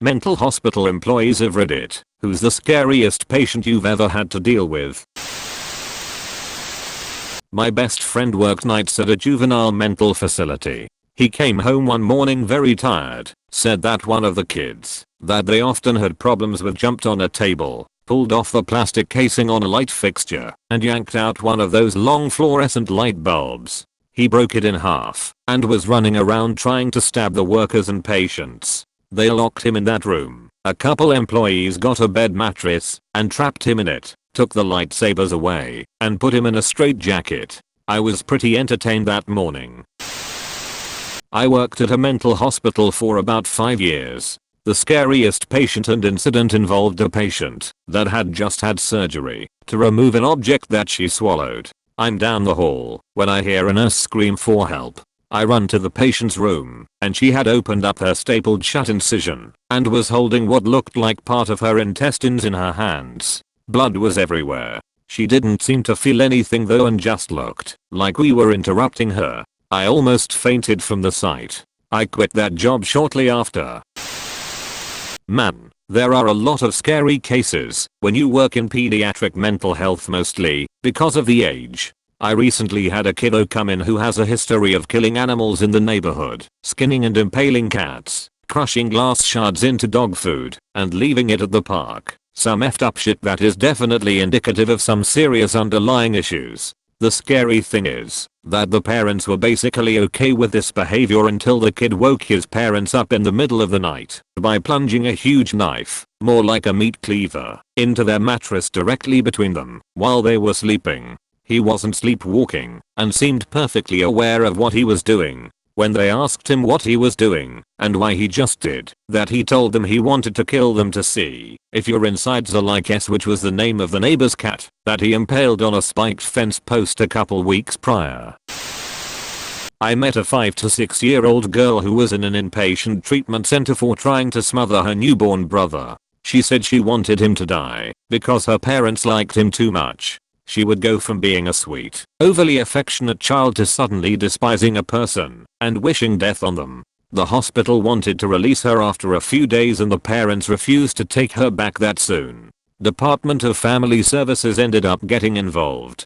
Mental hospital employees of Reddit. Who's the scariest patient you've ever had to deal with? My best friend worked nights at a juvenile mental facility. He came home one morning very tired, said that one of the kids that they often had problems with jumped on a table, pulled off the plastic casing on a light fixture, and yanked out one of those long fluorescent light bulbs. He broke it in half and was running around trying to stab the workers and patients. They locked him in that room. A couple employees got a bed mattress and trapped him in it, took the lightsabers away, and put him in a straitjacket. I was pretty entertained that morning. I worked at a mental hospital for about 5 years. The scariest patient and incident involved a patient that had just had surgery to remove an object that she swallowed. I'm down the hall when I hear a nurse scream for help. I run to the patient's room, and she had opened up her stapled shut incision and was holding what looked like part of her intestines in her hands. Blood was everywhere. She didn't seem to feel anything though and just looked like we were interrupting her. I almost fainted from the sight. I quit that job shortly after. Man, there are a lot of scary cases when you work in pediatric mental health, mostly because of the age. I recently had a kiddo come in who has a history of killing animals in the neighborhood, skinning and impaling cats, crushing glass shards into dog food, and leaving it at the park. Some effed up shit that is definitely indicative of some serious underlying issues. The scary thing is that the parents were basically okay with this behavior until the kid woke his parents up in the middle of the night by plunging a huge knife, more like a meat cleaver, into their mattress directly between them while they were sleeping. He wasn't sleepwalking and seemed perfectly aware of what he was doing. When they asked him what he was doing and why he just did that, he told them he wanted to kill them to see if your insides are like S, which was the name of the neighbor's cat that he impaled on a spiked fence post a couple weeks prior. I met a 5 to 6 year old girl who was in an inpatient treatment center for trying to smother her newborn brother. She said she wanted him to die because her parents liked him too much. She would go from being a sweet, overly affectionate child to suddenly despising a person and wishing death on them. The hospital wanted to release her after a few days and the parents refused to take her back that soon. Department of Family Services ended up getting involved.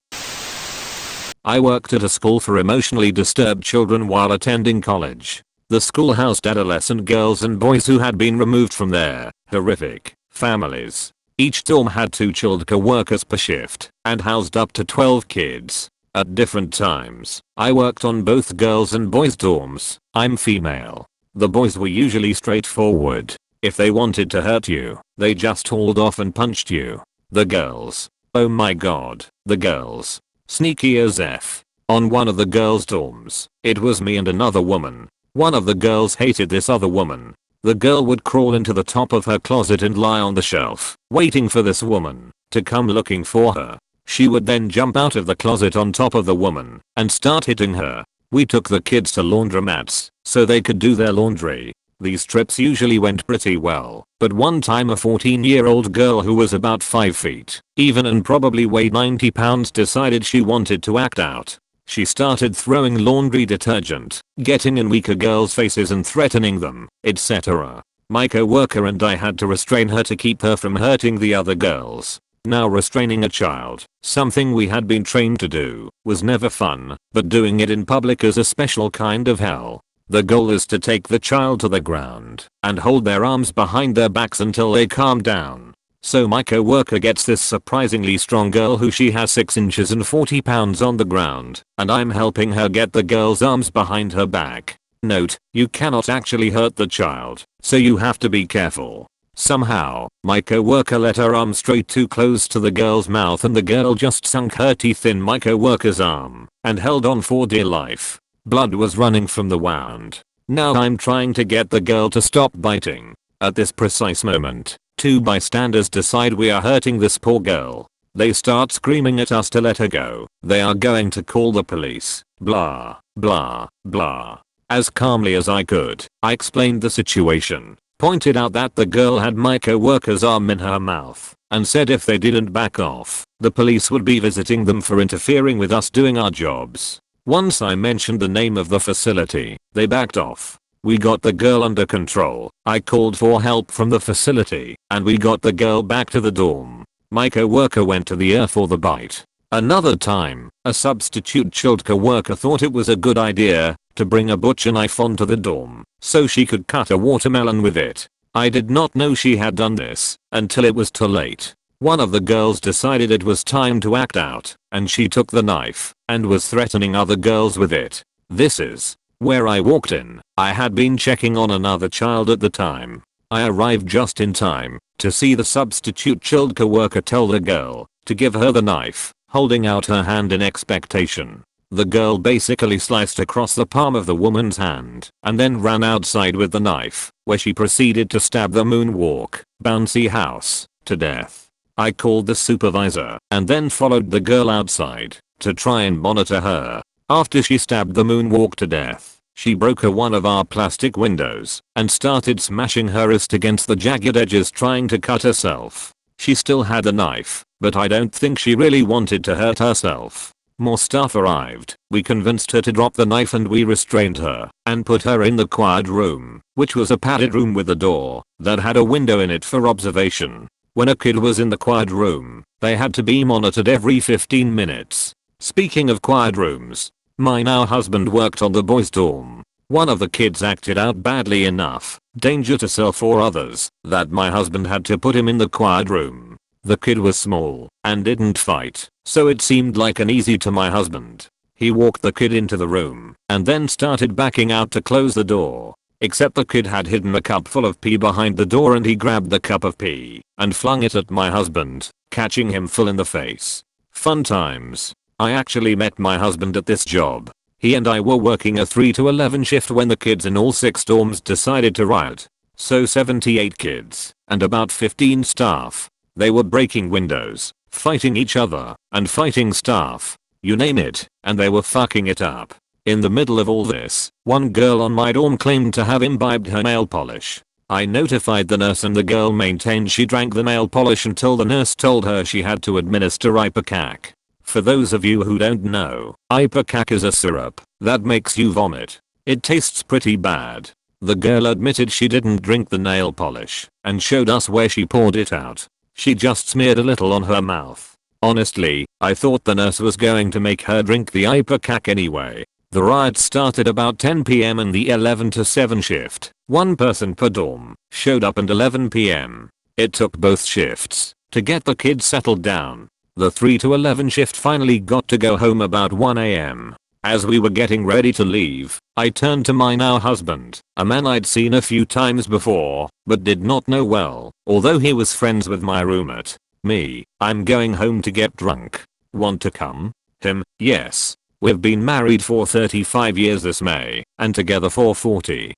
I worked at a school for emotionally disturbed children while attending college. The school housed adolescent girls and boys who had been removed from their horrific families. Each dorm had 2 child co-workers per shift and housed up to 12 kids at different times. I worked on both girls and boys dorms. I'm female. The boys were usually straightforward. If they wanted to hurt you, they just hauled off and punched you. The girls, oh my god, the girls, sneaky as F. On one of the girls' dorms, it was me and another woman. One of the girls hated this other woman. The girl would crawl into the top of her closet and lie on the shelf, waiting for this woman to come looking for her. She would then jump out of the closet on top of the woman and start hitting her. We took the kids to laundromats so they could do their laundry. These trips usually went pretty well, but one time a 14-year-old girl who was about 5 feet even and probably weighed 90 pounds decided she wanted to act out. She started throwing laundry detergent, getting in weaker girls' faces and threatening them, etc. My co-worker and I had to restrain her to keep her from hurting the other girls. Now, restraining a child, something we had been trained to do, was never fun, but doing it in public is a special kind of hell. The goal is to take the child to the ground and hold their arms behind their backs until they calm down. So my co-worker gets this surprisingly strong girl who she has 6 inches and 40 pounds on the ground, and I'm helping her get the girl's arms behind her back. Note, you cannot actually hurt the child, so you have to be careful. Somehow, my co-worker let her arm straight too close to the girl's mouth and the girl just sunk her teeth in my co-worker's arm and held on for dear life. Blood was running from the wound. Now I'm trying to get the girl to stop biting. At this precise moment, 2 bystanders decide we are hurting this poor girl. They start screaming at us to let her go. They are going to call the police. Blah, blah, blah. As calmly as I could, I explained the situation, pointed out that the girl had my co-worker's arm in her mouth, and said if they didn't back off, the police would be visiting them for interfering with us doing our jobs. Once I mentioned the name of the facility, they backed off. We got the girl under control. I called for help from the facility and we got the girl back to the dorm. My coworker went to the ER for the bite. Another time, a substitute child coworker thought it was a good idea to bring a butcher knife onto the dorm so she could cut a watermelon with it. I did not know she had done this until it was too late. One of the girls decided it was time to act out and she took the knife and was threatening other girls with it. This is where I walked in. I had been checking on another child at the time. I arrived just in time to see the substitute child coworker tell the girl to give her the knife, holding out her hand in expectation. The girl basically sliced across the palm of the woman's hand and then ran outside with the knife, where she proceeded to stab the moonwalk, bouncy house, to death. I called the supervisor and then followed the girl outside to try and monitor her. After she stabbed the moonwalk to death, she broke one of our plastic windows and started smashing her wrist against the jagged edges trying to cut herself. She still had a knife, but I don't think she really wanted to hurt herself. More staff arrived. We convinced her to drop the knife and we restrained her and put her in the quiet room, which was a padded room with a door that had a window in it for observation. When a kid was in the quiet room, they had to be monitored every 15 minutes. Speaking of quiet rooms, my now husband worked on the boys' dorm. One of the kids acted out badly enough, danger to self or others, that my husband had to put him in the quiet room. The kid was small and didn't fight, so it seemed like an easy to my husband. He walked the kid into the room and then started backing out to close the door. Except the kid had hidden a cup full of pee behind the door and he grabbed the cup of pee and flung it at my husband, catching him full in the face. Fun times. I actually met my husband at this job. He and I were working a 3 to 11 shift when the kids in all 6 dorms decided to riot. So 78 kids and about 15 staff. They were breaking windows, fighting each other, and fighting staff. You name it, and they were fucking it up. In the middle of all this, one girl on my dorm claimed to have imbibed her nail polish. I notified the nurse and the girl maintained she drank the nail polish until the nurse told her she had to administer ipecac. For those of you who don't know, ipecac is a syrup that makes you vomit. It tastes pretty bad. The girl admitted she didn't drink the nail polish and showed us where she poured it out. She just smeared a little on her mouth. Honestly, I thought the nurse was going to make her drink the ipecac anyway. The riot started about 10 PM and the 11 to 7 shift, one person per dorm, showed up at 11 PM. It took both shifts to get the kids settled down. The 3 to 11 shift finally got to go home about 1 AM. As we were getting ready to leave, I turned to my now husband, a man I'd seen a few times before, but did not know well, although he was friends with my roommate. Me, I'm going home to get drunk. Want to come? Him, yes. We've been married for 35 years this May, and together for 40.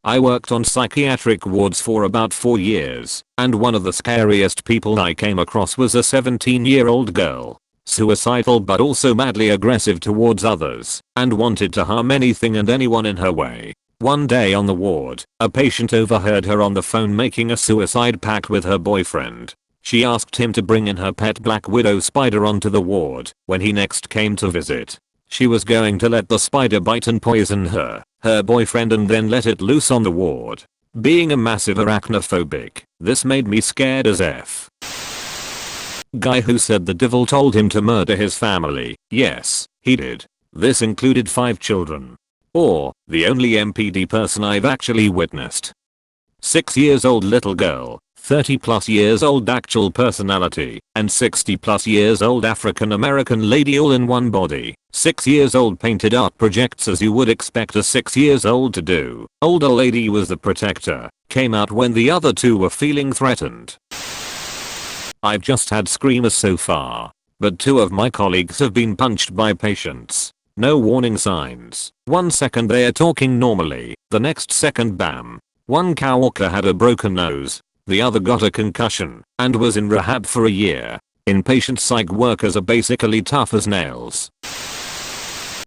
I worked on psychiatric wards for about 4 years, and one of the scariest people I came across was a 17-year-old girl. Suicidal but also madly aggressive towards others, and wanted to harm anything and anyone in her way. One day on the ward, a patient overheard her on the phone making a suicide pact with her boyfriend. She asked him to bring in her pet black widow spider onto the ward when he next came to visit. She was going to let the spider bite and poison her boyfriend and then let it loose on the ward. Being a massive arachnophobic, this made me scared as F. Guy who said the devil told him to murder his family. Yes, he did. This included 5 children. Or, the only MPD person I've actually witnessed. 6 years old little girl, 30 plus years old actual personality, and 60 plus years old African American lady all in one body. 6 years old painted art projects as you would expect a 6 years old to do. Older lady was the protector, came out when the other 2 were feeling threatened. I've just had screamers so far, but 2 of my colleagues have been punched by patients. No warning signs. 1 second they are talking normally, the next second bam. One coworker had a broken nose, the other got a concussion, and was in rehab for a year. Inpatient psych workers are basically tough as nails.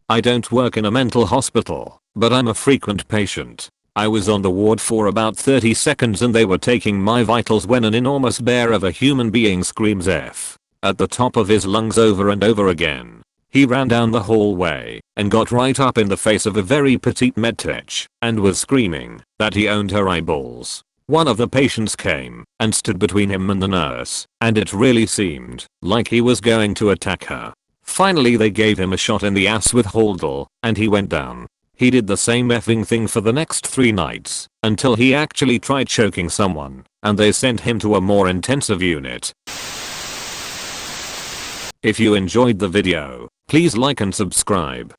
I don't work in a mental hospital, but I'm a frequent patient. I was on the ward for about 30 seconds and they were taking my vitals when an enormous bear of a human being screams F at the top of his lungs over and over again. He ran down the hallway and got right up in the face of a very petite medtech and was screaming that he owned her eyeballs. One of the patients came and stood between him and the nurse, and it really seemed like he was going to attack her. Finally they gave him a shot in the ass with Haldol and he went down. He did the same effing thing for the next 3 nights until he actually tried choking someone and they sent him to a more intensive unit. If you enjoyed the video, please like and subscribe.